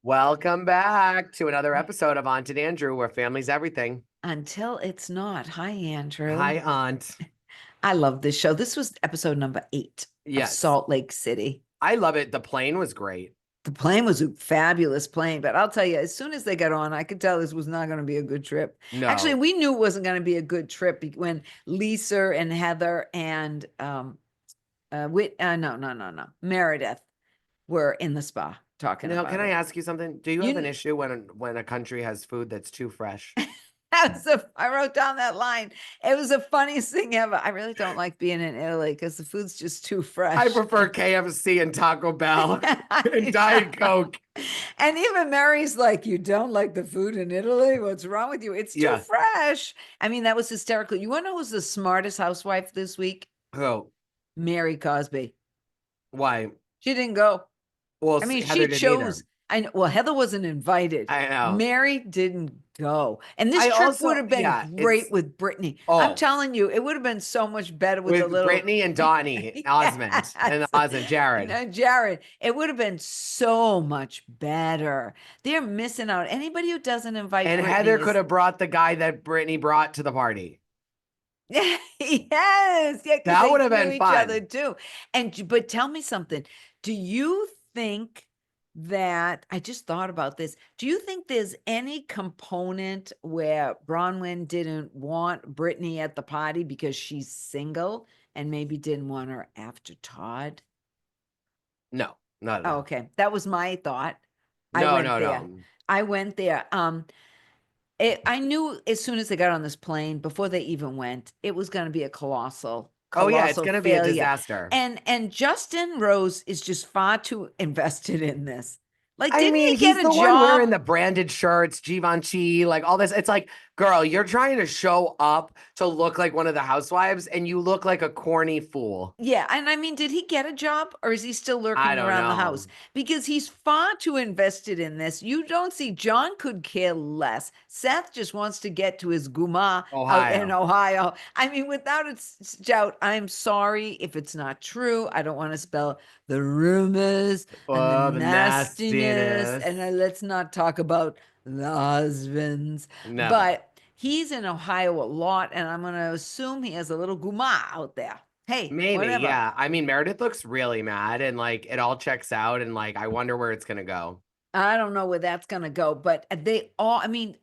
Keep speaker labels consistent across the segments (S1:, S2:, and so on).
S1: Welcome back to another episode of Aunt and Andrew, where family's everything.
S2: Until it's not. Hi, Andrew.
S1: Hi, Aunt.
S2: I love this show. This was episode number 8 of
S1: Yes,
S2: Salt Lake City.
S1: I love it. The plane was great.
S2: The plane was a fabulous plane, but I'll tell you, as soon as they got on, I could tell this was not going to be a good trip. Actually,
S1: No,
S2: we knew it wasn't going to be a good trip when Lisa and Heather and no, Meredith were in the spa talking
S1: no.
S2: about
S1: Can I
S2: it.
S1: ask you something? Do you have an
S2: You
S1: issue when a country has food that's too fresh?
S2: I wrote down that line. It was the funniest thing ever. I really don't like being in Italy because the food's just too fresh.
S1: I prefer KFC and Taco Bell and Diet Coke.
S2: And even Mary's like, you don't like the food in Italy? What's wrong with you? It's too fresh. I mean, that was hysterical. You want to know who's the smartest housewife this week?
S1: Oh,
S2: Mary Cosby.
S1: why?
S2: She didn't go.
S1: Well,
S2: I mean,
S1: Heather
S2: she
S1: didn't
S2: chose.
S1: either.
S2: I know. Well, Heather wasn't invited.
S1: I know.
S2: Mary didn't go. And this
S1: I
S2: trip
S1: also,
S2: would have been
S1: yeah,
S2: great
S1: it's
S2: with Brittany. I'm
S1: oh
S2: telling you, it would have been so much better with a
S1: with
S2: little
S1: Brittany and Donnie Osmond and Jared.
S2: Jared. It would have been so much better. They're missing out. Anybody who doesn't invite
S1: And
S2: Brittany
S1: Heather could have brought the guy that Brittany brought to the party.
S2: yes, yeah, because
S1: That
S2: they
S1: would have
S2: knew
S1: been
S2: each
S1: fun.
S2: other too. But tell me something. Do you think that I just thought about this? Do you think there's any component where Bronwyn didn't want Brittany at the party because she's single and maybe didn't want her after Todd?
S1: No, not at
S2: Oh,
S1: all.
S2: okay. That was my thought. I
S1: No,
S2: went
S1: no,
S2: there.
S1: no.
S2: I went there. I knew as soon as they got on this plane, before they even went, it was going to be a colossal
S1: Oh yeah, it's gonna be a
S2: failure.
S1: disaster.
S2: And Justin Rose is just far too invested in this. Like,
S1: I
S2: didn't
S1: mean,
S2: he
S1: he's
S2: get a
S1: the one wearing
S2: job?
S1: the branded shirts, Givenchy, like all this. It's like, girl, you're trying to show up to look like one of the housewives, and you look like a corny fool.
S2: Yeah, and I mean, did he get a job or is he still
S1: I
S2: lurking
S1: don't
S2: around the
S1: know.
S2: house? Because he's far too invested in this. You don't see John could care less. Seth just wants to get to his guma out in
S1: Ohio.
S2: Ohio. I mean, without a doubt, I'm sorry if it's not true. I don't want to spell the rumors and the
S1: Oh, the
S2: nastiness,
S1: nastiness.
S2: and let's not talk about the husbands.
S1: Never.
S2: But he's in Ohio a lot, and I'm going to assume he has a little guma out there. Hey,
S1: Maybe,
S2: whatever.
S1: yeah. I mean, Meredith looks really mad, and like it all checks out, and like I wonder where it's gonna go.
S2: I don't know where that's going to go, but they all, I mean,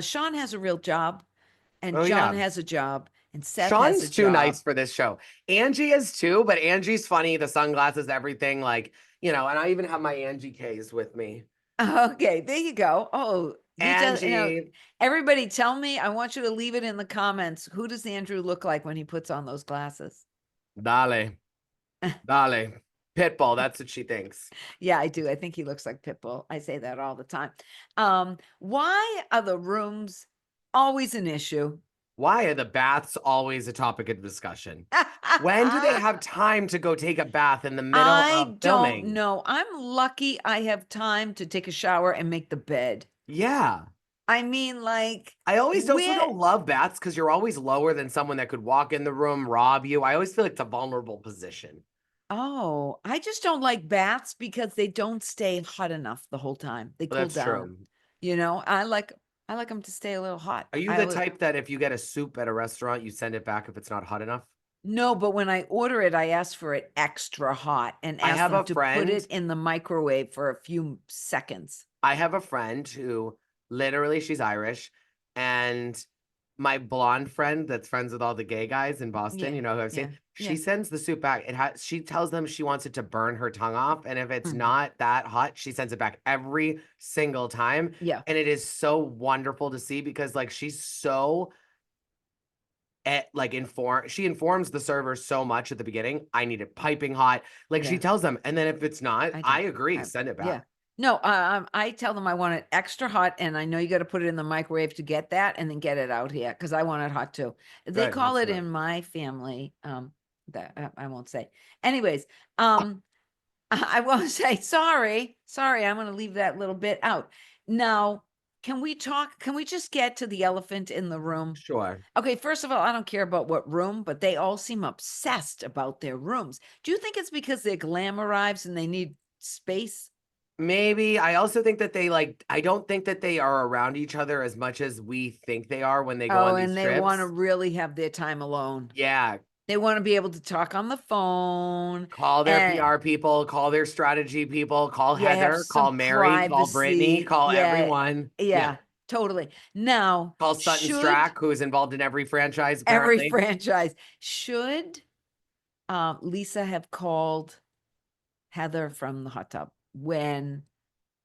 S2: Sean has a real job and
S1: Oh
S2: John
S1: yeah.
S2: has a job and Seth has a
S1: Sean's too
S2: job.
S1: nice for this show. Angie is too, but Angie's funny. The sunglasses, everything, like, and I even have my Angie case with me.
S2: Okay, there you go. Oh, he does,
S1: Angie,
S2: everybody tell me, I want you to leave it in the comments. Who does Andrew look like when he puts on those glasses?
S1: dale, dale. Pitbull, that's what she thinks.
S2: Yeah, I do. I think he looks like Pitbull. I say that all the time. Why are the rooms always an issue?
S1: Why are the baths always a topic of discussion? When do they have time to go take a bath in the middle of filming?
S2: Don't know. I'm lucky I have time to take a shower and make the bed.
S1: Yeah.
S2: I mean, like,
S1: I always also
S2: where?
S1: don't love bats because you're always lower than someone that could walk in the room, rob you. I always feel like it's a vulnerable position.
S2: Oh, I just don't like baths because they don't stay hot enough the whole time. They
S1: Well,
S2: cool
S1: that's
S2: down.
S1: true.
S2: I like them to stay a little hot.
S1: Are you the type that if you get a soup at a restaurant, you send it back if it's not hot enough?
S2: No, but when I order it, I ask for it extra hot and
S1: I
S2: ask
S1: have
S2: them
S1: a
S2: to put
S1: friend.
S2: it in the microwave for a few seconds.
S1: I have a friend who literally she's Irish, and my blonde friend that's friends with all the gay guys in Boston,
S2: Yeah,
S1: who I've
S2: yeah,
S1: seen,
S2: yeah.
S1: she sends the soup back. She tells them she wants it to burn her tongue off, and if it's
S2: Mhm.
S1: not that hot, she sends it back every single time.
S2: Yeah.
S1: And it is so wonderful to see because like she's so she informs the servers so much at the beginning. I need it piping hot. Like she
S2: Yeah.
S1: tells them, and then if it's not,
S2: I
S1: I
S2: don't.
S1: agree, send it
S2: Yeah.
S1: back.
S2: No, I tell them I want it extra hot, and I know you got to put it in the microwave to get that, and then get it out here because I want it hot too. They
S1: Good,
S2: call
S1: that's
S2: it
S1: good.
S2: in my family. That I won't say. Anyways, I won't say sorry. Sorry, I'm going to leave that little bit out. Now, can we talk? Can we just get to the elephant in the room?
S1: Sure.
S2: Okay, first of all, I don't care about what room, but they all seem obsessed about their rooms. Do you think it's because they're glamorized and they need space?
S1: Maybe. I also think that they like, I don't think that they are around each other as much as we think they are when they go
S2: Oh,
S1: on these
S2: and they want to
S1: trips.
S2: really have their time alone.
S1: Yeah.
S2: They want to be able to talk on the phone
S1: Call their
S2: and
S1: PR people, call their strategy people, call
S2: yeah, have
S1: Heather, call
S2: some
S1: Mary, call Brittany,
S2: privacy.
S1: call
S2: Yeah,
S1: everyone. Yeah.
S2: yeah, totally. Now,
S1: Call Sutton
S2: should
S1: Strack, who's involved in every franchise
S2: every
S1: apparently.
S2: franchise, should Lisa have called Heather from the hot tub when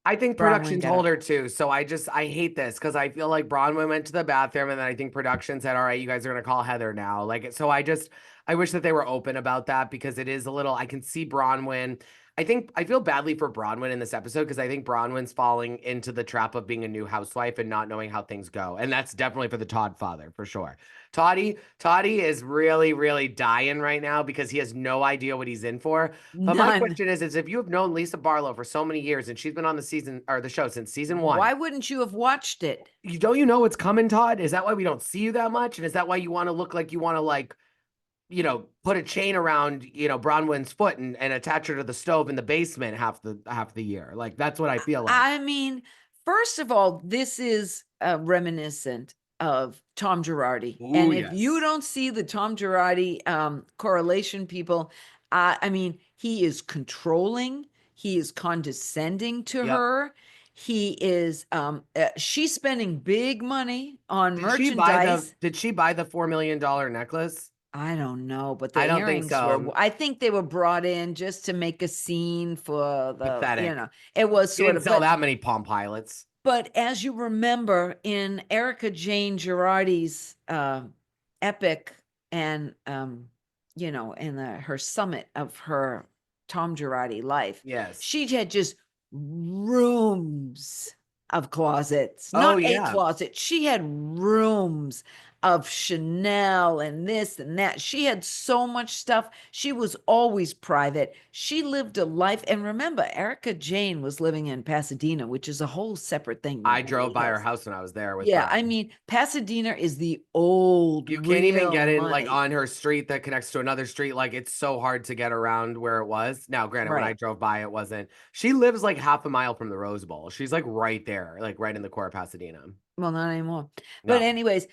S1: I think
S2: Bronwyn
S1: production
S2: got
S1: told
S2: up?
S1: her to. So I hate this because I feel like Bronwyn went to the bathroom and then I think production said, all right, you guys are going to call Heather now. Like, so I wish that they were open about that because it is a little, I can see Bronwyn. I think I feel badly for Bronwyn in this episode because I think Bronwyn's falling into the trap of being a new housewife and not knowing how things go. And that's definitely for the Todd father for sure. Toddy is really, really dying right now because he has no idea what he's in for. But my
S2: None.
S1: question is if you have known Lisa Barlow for so many years and she's been on the season or the show since season one,
S2: Why wouldn't you have watched it?
S1: don't you know what's coming, Todd? Is that why we don't see you that much? And is that why you want to look like you want to like, put a chain around, Bronwyn's foot and attach her to the stove in the basement half the year? Like that's what I feel like.
S2: I mean, first of all, this is reminiscent of Tom Girardi.
S1: Oh,
S2: And if you
S1: yes.
S2: don't see the Tom Girardi correlation, people, I mean, he is controlling, he is condescending to
S1: Yep.
S2: her. He is, she's spending big money on
S1: Did she buy the
S2: merchandise.
S1: did she buy the $4 million necklace?
S2: I don't know, but
S1: I
S2: the
S1: don't think
S2: earrings were,
S1: so.
S2: I think they were brought in just to make a scene for the,
S1: Pathetic.
S2: it was
S1: She
S2: sort
S1: didn't
S2: of,
S1: sell that many Palm Pilots.
S2: but as you remember in Erica Jane Girardi's epic and in her summit of her Tom Girardi life,
S1: Yes.
S2: she had just rooms of closets,
S1: Oh,
S2: not a
S1: yeah.
S2: closet. She had rooms of Chanel and this and that. She had so much stuff. She was always private. She lived a life. And remember, Erica Jane was living in Pasadena, which is a whole separate thing than
S1: I drove
S2: Beverly
S1: by her
S2: Hills.
S1: house when I was there with
S2: Yeah, I
S1: Brian.
S2: mean, Pasadena is the old,
S1: You can't even
S2: real
S1: get in like
S2: money.
S1: on her street that connects to another street. Like it's so hard to get around where it was. Now, granted, when I
S2: Right.
S1: drove by, it wasn't. She lives like half a mile from the Rose Bowl. She's like right there, like right in the core of Pasadena.
S2: Well, not anymore. But
S1: No,
S2: anyways,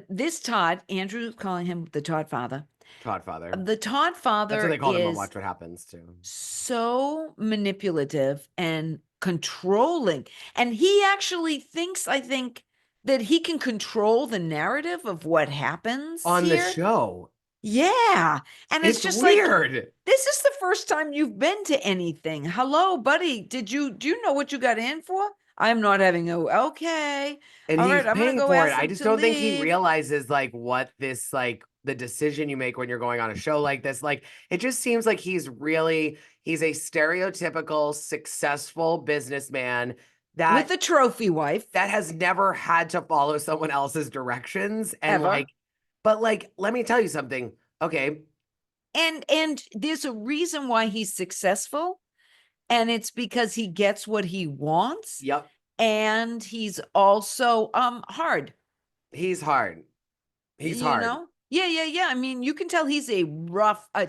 S2: this Todd, Andrew's calling him the Todd father.
S1: Todd father.
S2: The Todd
S1: That's what
S2: father
S1: they called him on
S2: is
S1: Watch What Happens too.
S2: so manipulative and controlling. And he actually thinks, I think, that he can control the narrative of what happens
S1: On the
S2: here.
S1: show.
S2: Yeah. And it's just like,
S1: weird.
S2: this is the first time you've been to anything. Hello, buddy. Do you know what you got in for? I'm not having a, okay.
S1: And
S2: All
S1: he's
S2: right, I'm gonna
S1: paying
S2: go
S1: for it.
S2: ask
S1: I
S2: them
S1: just
S2: to
S1: don't think he
S2: leave.
S1: realizes like what this like the decision you make when you're going on a show like this. Like it just seems like he's a stereotypical successful businessman
S2: With
S1: that
S2: a trophy wife,
S1: that has never had to follow someone else's directions and
S2: ever.
S1: like but like let me tell you something. Okay.
S2: And there's a reason why he's successful, and it's because he gets what he wants,
S1: Yep.
S2: and he's also hard.
S1: He's hard. He's
S2: You
S1: hard.
S2: know? Yeah. I mean, you can tell he's a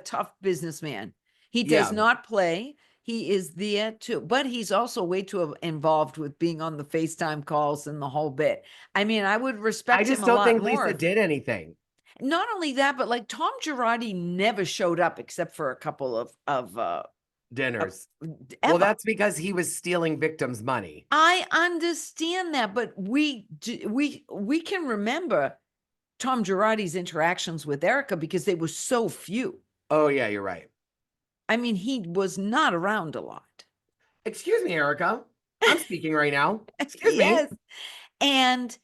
S2: tough businessman. He does
S1: Yeah.
S2: not play. He is there too, but he's also way too involved with being on the FaceTime calls and the whole bit. I mean, I would
S1: I
S2: respect him
S1: just
S2: a
S1: don't
S2: lot
S1: think
S2: more
S1: Lisa
S2: if,
S1: did anything.
S2: not only that, but like Tom Girardi never showed up except for a couple of
S1: Dinners. Well,
S2: ever.
S1: that's because he was stealing victims' money.
S2: I understand that, but we can remember Tom Girardi's interactions with Erica because they were so few.
S1: Oh, yeah, you're right.
S2: I mean, he was not around a lot.
S1: Excuse me, Erica. I'm speaking right now. Excuse me.
S2: Yes. And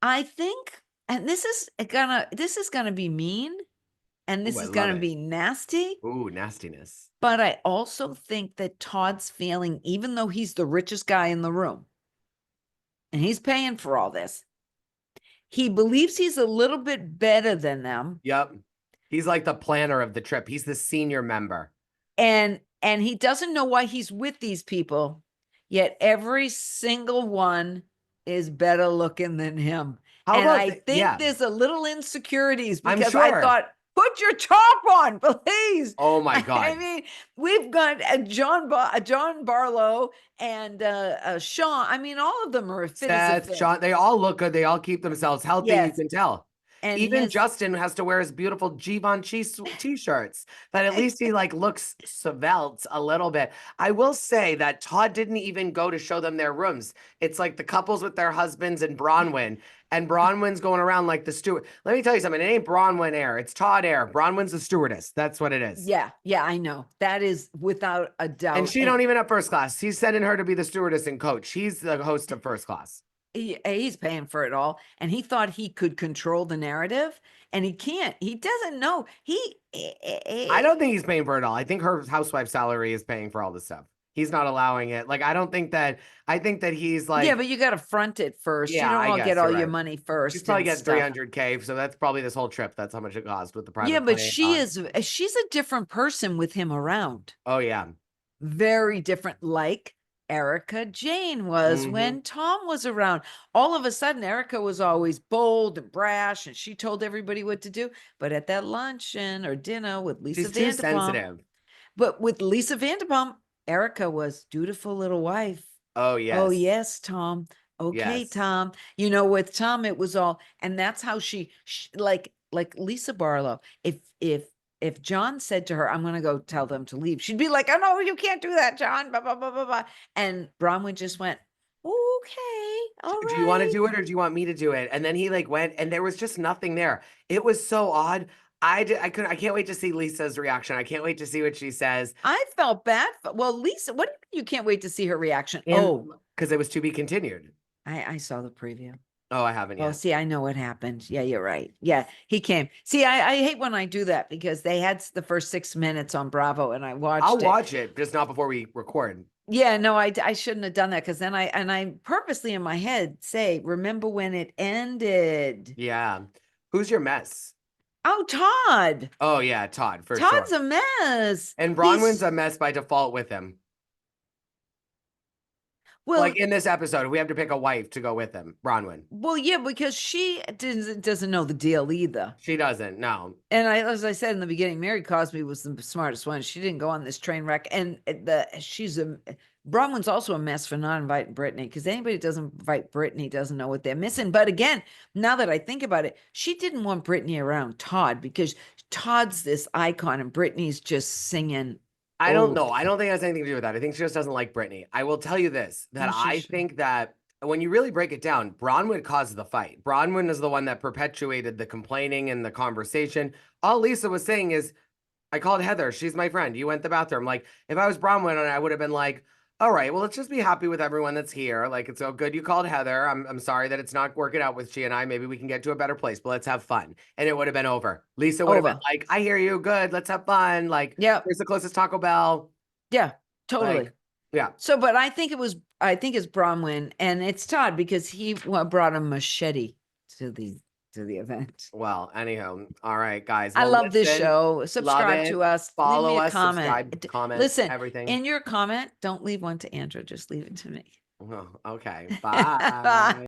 S2: I think, and this is gonna be mean, and this
S1: Ooh, I
S2: is
S1: love
S2: gonna
S1: it.
S2: be nasty,
S1: Ooh, nastiness.
S2: but I also think that Todd's failing, even though he's the richest guy in the room, and he's paying for all this. He believes he's a little bit better than them.
S1: Yep. He's like the planner of the trip. He's the senior member.
S2: And he doesn't know why he's with these people, yet every single one is better looking than him.
S1: How
S2: And
S1: about
S2: I think
S1: yeah,
S2: there's a little insecurities
S1: I'm
S2: because I
S1: sure.
S2: thought Put your top on, please.
S1: Oh my
S2: I
S1: God.
S2: mean, we've got John Barlow and Sean. I mean, all of them are fit as a
S1: Seth,
S2: fiddle.
S1: Sean, they all look good. They all keep themselves healthy. You
S2: Yes,
S1: can tell.
S2: and
S1: Even
S2: his
S1: Justin has to wear his beautiful Givenchy t-shirts, but at least he like looks svelte a little bit. I will say that Todd didn't even go to show them their rooms. It's like the couples with their husbands and Bronwyn, and Bronwyn's going around like the steward. Let me tell you something. It ain't Bronwyn Air. It's Todd Air. Bronwyn's the stewardess. That's what it is.
S2: yeah, I know. That is without a
S1: And
S2: doubt.
S1: she don't even have first class. He's sending her to be the stewardess and coach. He's the host of first class.
S2: He's paying for it all, and he thought he could control the narrative, and he can't. He doesn't know.
S1: I don't think he's paying for it all. I think her housewife salary is paying for all this stuff. He's not allowing it. Like, I don't think that, I think that he's like,
S2: yeah, but you got to front it first.
S1: yeah,
S2: You don't
S1: I
S2: all
S1: guess
S2: get all
S1: you're
S2: your
S1: right.
S2: money first.
S1: She's probably
S2: and
S1: getting
S2: stuff.
S1: 300K. So that's probably this whole trip. That's how much it cost with the private
S2: Yeah, but
S1: plane.
S2: she's a different person with him around.
S1: Oh, yeah.
S2: Very different, like Erica Jane was when Tom was around. All of a sudden, Erica was always bold and brash, and she told everybody what to do. But at that luncheon or dinner with Lisa
S1: She's too
S2: Vanderpump,
S1: sensitive.
S2: but with Lisa Vanderpump, Erica was dutiful little wife.
S1: Oh, yes.
S2: Oh, yes, Tom. Okay,
S1: Yes.
S2: Tom. You know, with Tom, it was all, and that's how she like Lisa Barlow. If John said to her, "I'm going to go tell them to leave," she'd be like, "Oh no, you can't do that, John." Blah blah blah blah blah. And Bronwyn just went, "Okay, all
S1: Do you want to
S2: right."
S1: do it or do you want me to do it? And then he like went, and there was just nothing there. It was so odd. I can't wait to see Lisa's reaction. I can't wait to see what she says.
S2: I felt bad. Well, Lisa, what do you mean you can't wait to see her reaction?
S1: And because it was to be continued.
S2: I saw the preview.
S1: Oh, I haven't
S2: Oh,
S1: yet.
S2: see, I know what happened. Yeah, you're right. Yeah, he came. See, I hate when I do that because they had the first 6 minutes on Bravo and I watched
S1: I'll
S2: it.
S1: watch it, just not before we record.
S2: Yeah, no, I shouldn't have done that because then I purposely in my head say, remember when it ended?
S1: Yeah. Who's your mess?
S2: Oh, Todd.
S1: Oh, yeah, Todd, for
S2: Todd's
S1: sure.
S2: a mess.
S1: And Bronwyn's a mess by default with him.
S2: Well,
S1: like in this episode, we have to pick a wife to go with him, Bronwyn.
S2: well, yeah, because she doesn't know the deal either.
S1: She doesn't, no.
S2: And as I said in the beginning, Mary Cosby was the smartest one. She didn't go on this train wreck, and Bronwyn's also a mess for not inviting Brittany, because anybody who doesn't invite Brittany doesn't know what they're missing. But again, now that I think about it, she didn't want Brittany around Todd because Todd's this icon and Brittany's just singing.
S1: I don't know. I don't think it has anything to do with that. I think she just doesn't like Brittany. I will tell you this, that I think that when you really break it down, Bronwyn caused the fight. Bronwyn is the one that perpetuated the complaining and the conversation. All Lisa was saying is, I called Heather. She's my friend. You went to the bathroom. Like, if I was Bronwyn, I would have been like, all right, well, let's just be happy with everyone that's here. Like, it's so good you called Heather. I'm sorry that it's not working out with she and I. Maybe we can get to a better place, but let's have fun. And it would have been over. Lisa would have been like, I hear you. Good. Let's have fun. Like,
S2: yeah,
S1: here's the closest Taco Bell.
S2: Yeah, totally.
S1: Like, yeah.
S2: So, but I think it's Bronwyn and it's Todd because he brought a machete to the event.
S1: Well, anyhow, all right, guys.
S2: I love this show. Subscribe to us.
S1: Follow
S2: leave me a
S1: us.
S2: comment.
S1: Subscribe, comment.
S2: Listen,
S1: everything.
S2: In your comment, don't leave one to Andrew. Just leave it to me.
S1: Oh, okay. Bye.
S2: Bye.